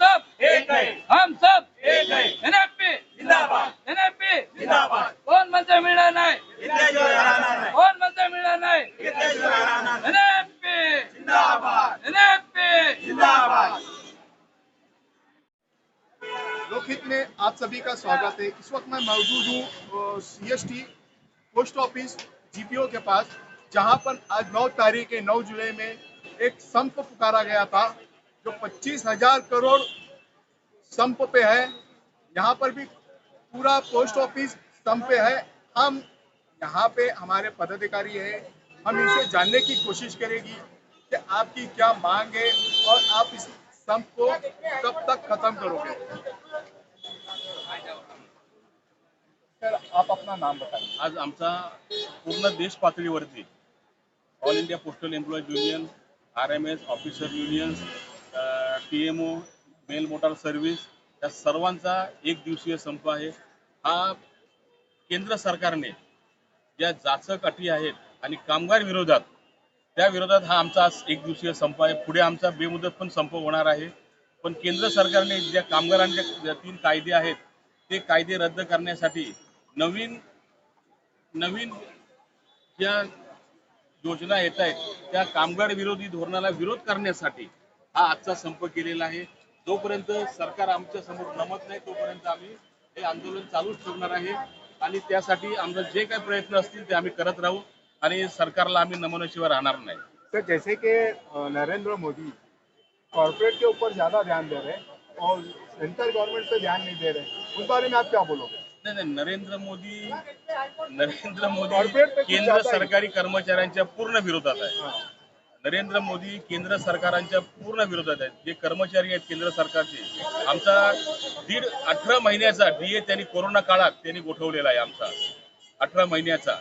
सब एक है, हम सब एक है, एनएफपी जिंदाबाद एनएफपी जिंदाबाद, कोण म्हणते मिळणार नाही, इतल्याशिवाय राहणार नाही, कोण म्हणते मिळणार नाही, इतल्याशिवाय राहणार नाही, एनएफपी जिंदाबाद एनएफपी जिंदाबाद। लोकहित में आप सभी का स्वागत है। इस वक्त मैं मौजूद हूँ सीएसटी पोस्ट ऑफिस जीपीओ के पास, जहां पर आज 9 तारीख 9 जुलाई में एक संप पुकारा गया था जो 25,000 करोड़ संप पे है। यहाँ पर भी पूरा पोस्ट ऑफिस संप पे है। हम यहाँ पे हमारे पदाधिकारी है, हम इनसे जानने की कोशिश करेंगी कि आपकी क्या मांग है और आप इस संप को कब तक खत्म करोगे। सर, आप अपना नाम बताइए। आज आमचा पूर्ण देश पातळीवरती all India postal employees union, RMS officer unions, TMO, mail motor service या सर्वांचा एक दिवसीय संप आहे। हा केंद्र सरकारने ज्या जाचक अटी आहेत आणि कामगार विरोधात त्या विरोधात हा आमचा आज एक दिवसीय संप आहे। पुढे आमचा बेमुदत पण संप होणार आहे। पण केंद्र सरकारने ज्या कामगारांचे 3 कायदे आहेत ते कायदे रद्द करण्यासाठी नवीन ज्या योजना येत आहेत त्या कामगार विरोधी धोरणाला विरोध करण्यासाठी हा आजचा संप केलेला आहे। जोपर्यंत सरकार आमच्या समोर नमत नाही तोपर्यंत आम्ही हे आंदोलन चालूच ठेवणार आहे आणि त्यासाठी आमचे जे काही प्रयत्न असतील ते आम्ही करत राहू आणि सरकारला आम्ही नमवण्याशिवाय राहणार नाही। सर, जैसे कि नरेंद्र मोदी कॉर्पोरेट के ऊपर ज्यादा ध्यान दे रहे हैं और सेंट्रल गवर्नमेंट पे ध्यान नहीं दे रहे, उस बारे में आप क्या बोलोगे? नाही, नरेंद्र मोदी कॉर्पोरेट पे कुछ केंद्र ज्यादा ही- सरकारी कर्मचाऱ्यांच्या पूर्ण विरोधात आहे। नरेंद्र मोदी केंद्र सरकारांच्या पूर्ण विरोधात आहेत। जे कर्मचारी आहेत केंद्र सरकारचे, आमचा 18 महिन्याचा DA त्यांनी कोरोना काळात त्यांनी गोठवलेला आहे। आमचा 18 महिन्याचा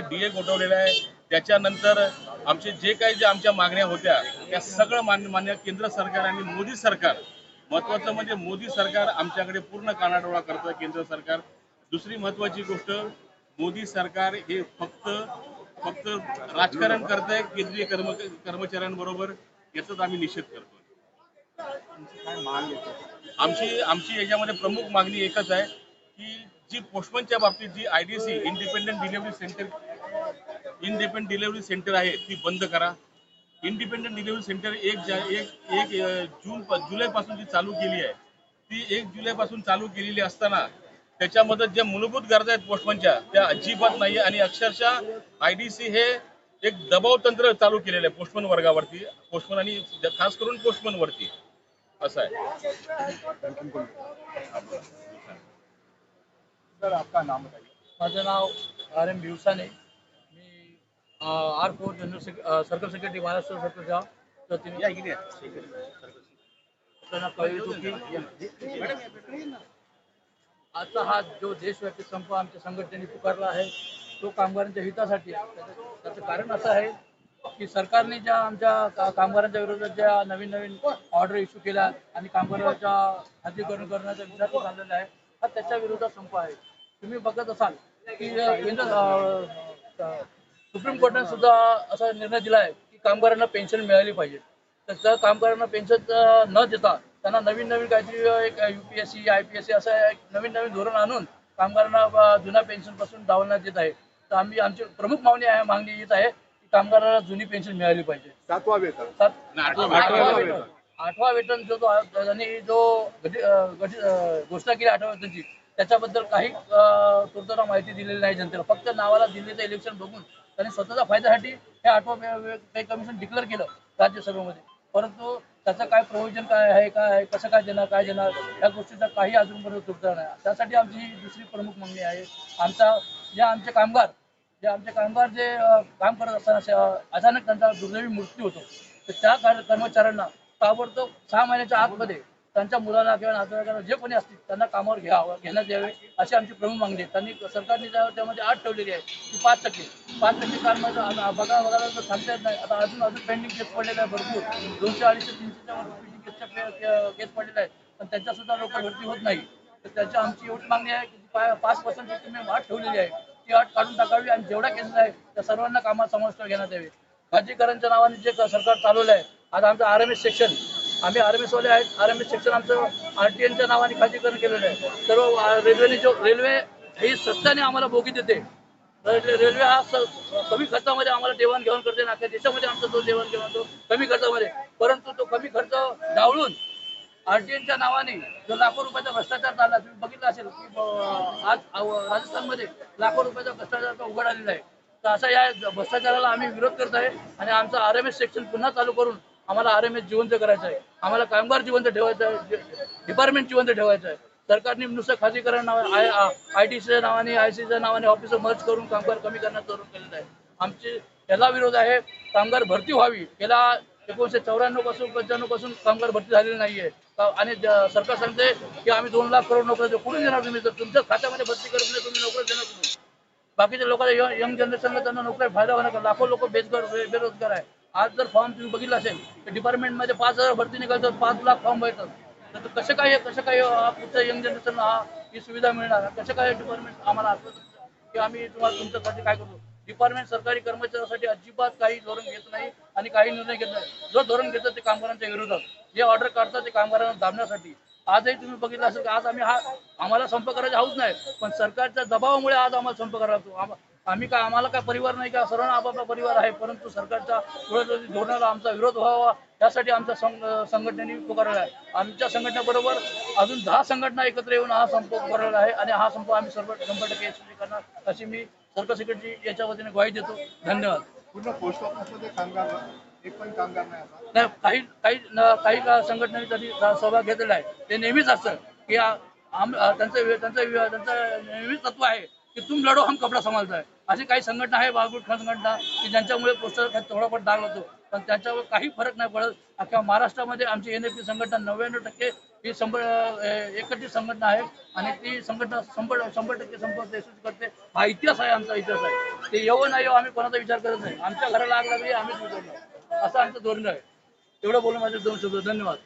DA गोठवलेला आहे। त्याच्यानंतर आमचे जे आमच्या मागण्या होत्या त्या सगळं मान्य केंद्र सरकार आणि मोदी सरकार, महत्वाचं म्हणजे मोदी सरकार आमच्याकडे पूर्ण कानाडोळा करतोय केंद्र सरकार। दुसरी महत्वाची गोष्ट, मोदी सरकार हे फक्त राजकारण करतंय केंद्रीय कर्मचाऱ्यांबरोबर, याचाच आम्ही निषेध करतोय। काय मांग येते? आमची याच्यामध्ये प्रमुख मागणी एकच आहे की जी पोस्टमनच्या बाबतीत जी IDC इंडिपेंडंट डिलिव्हरी सेंटर आहे ती बंद करा। इंडिपेंडंट डिलिव्हरी सेंटर 1 जुलैपासून जी चालू केली आहे ती 1 जुलैपासून चालू केलेली असताना त्याच्यामध्ये ज्या मूलभूत गरजा आहेत पोस्टमनच्या त्या अजिबात नाही आणि अक्षरशः IDC हे एक दबाव तंत्र चालू केलेलं आहे पोस्टमन वर्गावरती, पोस्टमन आणि खास करून पोस्टमन वरती असं आहे। सर, आपका नाम बताइए। माझं नाव RM भिवसाने, मी R4 general circle secretary Maharashtra सर्कलचा प्रतिनिधी। त्यांना कळवितो की आजचा हा जो देशव्यापी संप आमच्या संघटनेने पुकारला आहे तो कामगारांच्या हितासाठी आहे। त्याचं कारण असं आहे की सरकारने ज्या आमच्या कामगारांच्या विरोधात ज्या नवीन ऑर्डर इश्यू केल्या आणि कामगारांच्या खाजगीकरण करण्याचा विचार चाललेला आहे, हा त्याच्या विरोधात संप आहे। तुम्ही बघत असाल की सुप्रीम कोर्टाने सुद्धा असा निर्णय दिला आहे की कामगारांना पेन्शन मिळाली पाहिजे। तर कामगारांना पेन्शन न देता त्यांना नवीन काहीतरी एक UPSC IPSC असं एक नवीन धोरण आणून कामगारांना जुन्या पेन्शन पासून डावलण्यात येत आहे। तर आमची प्रमुख मागणी येत आहे की कामगारांना जुनी पेन्शन मिळाली पाहिजे। 7वां वेतन, 8वां वेतन जो त्यांनी घोषणा केली 8व्या वेतनची, त्याच्याबद्दल काही पूर्तता माहिती दिलेली नाही जनतेला। फक्त नावाला दिल्लीचं इलेक्शन बघून त्यांनी स्वतःच्या फायद्यासाठी हे 8वं पे कमिशन डिक्लेअर केलं राज्यसभेमध्ये, परंतु त्याचं काय प्रयोजन काय आहे, कसं काय देणार या गोष्टीचा काही अजूनपर्यंत तुटता नाही। त्यासाठी आमची ही दुसरी प्रमुख मागणी आहे। आमचे कामगार जे काम करत असताना अचानक त्यांचा दुर्दैवी मृत्यू होतो, तर त्या कर्मचाऱ्यांना ताबडतोब 6 महिन्याच्या आतमध्ये त्यांच्या मुलांना किंवा नातेवाईकांना जे कोणी असतील त्यांना कामावर घेण्यात यावे अशी आमची प्रमुख मागणी आहे। सरकारने त्यामध्ये अट ठेवलेली आहे की 5% कारण बघायला सांगता येत नाही। आता अजून पेंडिंग केस पडलेले आहे भरपूर, 200, 250, 300च्या पेंडिंग केस पडलेल्या आहेत, पण त्यांच्या सुद्धा लोक भरती होत नाही। तर आमची एवढी मागणी आहे की 5% तुम्ही अट ठेवलेली आहे ती अट काढून टाकावी आणि जेवढ्या केसेस आहेत त्या सर्वांना कामात समाविष्ट घेण्यात यावे। खाजगीकरणच्या नावाने जे सरकार चालवलं आहे, आता आमचं RMS सेक्शन आम्ही RMS वाले आहेत. RMS सेक्शन आमचं RTNच्या नावाने खाजगीकरण केलेलं आहे. सर्व रेल्वे ही सत्ताने आम्हाला बोगी देते. रेल्वे हा कमी खर्चामध्ये आम्हाला देवाणघेवाण करते. अख्ख्या देशामध्ये आमचा तो देवाणघेवाण होतो कमी खर्चामध्ये. परंतु तो कमी खर्च डावळून RTNच्या नावाने जो लाखो रुपयाचा भ्रष्टाचार झाला, तुम्ही बघितलं असेल की आज राजस्थानमध्ये लाखो रुपयाचा भ्रष्टाचार उघड आलेला आहे. तर अशा या भ्रष्टाचाराला आम्ही विरोध करत आहे आणि आमचा RMS सेक्शन पुन्हा चालू करून आम्हाला RMS जिवंत करायचं आहे. आम्हाला कामगार जिवंत ठेवायचं आहे, डिपार्टमेंट जिवंत ठेवायचं आहे. सरकारने नुसतं खाजगीकरण ITच्या नावाने ICच्या नावाने ऑफिसर मर्ज करून कामगार कमी करण्याचं धोरण केलेलं आहे. आमची याला विरोध आहे. कामगार भरती व्हावी. गेल्या 1994 पासून 95 पासून कामगार भरती झालेली नाहीये आणि सरकार सांगते की आम्ही 2 लाख करोड नोकऱ्या देऊ. कुठून देणार तुम्ही? जर तुमच्या खात्यामध्ये भरती करत नाही तुम्ही नोकऱ्या देणार कुठून? बाकीच्या लोकांना यंग जनरेशनला त्यांना नोकऱ्या फायदा होणार. लाखो लोक बेरोजगार आहे. आज जर फॉर्म तुम्ही बघितला असेल तर डिपार्टमेंटमध्ये 5,000 भरती निघाल तर 5 लाख फॉर्म भरतात. तर कसं काय पुढच्या यंग जनरेशनला ही सुविधा मिळणार? कसं काय डिपार्टमेंट आम्हाला आश्वासन की आम्ही तुम्हाला तुमच्यासाठी काय करतो? डिपार्टमेंट सरकारी कर्मचाऱ्यांसाठी अजिबात काही धोरण घेत नाही आणि काही निर्णय घेत नाही. जो धोरण घेतात ते कामगारांच्या विरोधात, जे ऑर्डर काढतात ते कामगारांना दाबण्यासाठी. आजही तुम्ही बघितलं असेल की आज आम्हाला संप करायचा हौस नाही, पण सरकारच्या दबावामुळे आज आम्हाला संप करायला लागतो. आम्हाला काय परिवार नाही का? सर्वांना आपापला परिवार आहे, परंतु सरकारच्या धोरणाला आमचा विरोध व्हावा यासाठी आमच्या संघटनेने पुकारलेला आहे. आमच्या संघटनेबरोबर अजून 10 संघटना एकत्र येऊन हा संप पुकारलेला आहे आणि हा संप आम्ही 100% यशस्वी करणार अशी मी सर्कल सेक्रेटरी याच्या वतीने ग्वाही देतो. धन्यवाद. पूर्ण पोस्ट ऑफिसमध्ये कामगार एक पण कामगार नाही आता. नाही, काही संघटनांनी तरी सहभाग घेतलेला आहे. ते नेहमीच असतं की त्यांचं नेहमीच तत्व आहे की तुम लढो हम कपडा संभालता है. अशी काही संघटना आहे, बाळगूट संघटना, की ज्यांच्यामुळे पोस्टर थोडाफार डाग होतो, पण त्याच्यावर काही फरक नाही पडत. अख्ख्या महाराष्ट्रामध्ये आमची NFP संघटना 99% ही एकत्रित संघटना आहे आणि ती संघटना 100% संपर्क यशस्वी करते. हा इतिहास आहे, आमचा इतिहास आहे. ते येवो नाही येवो आम्ही कोणाचा विचार करत नाही. आमच्या घराला आग लागली आम्हीच विचारणार, असं आमचं धोरण आहे. एवढं बोलून माझे 2 शब्द. धन्यवाद.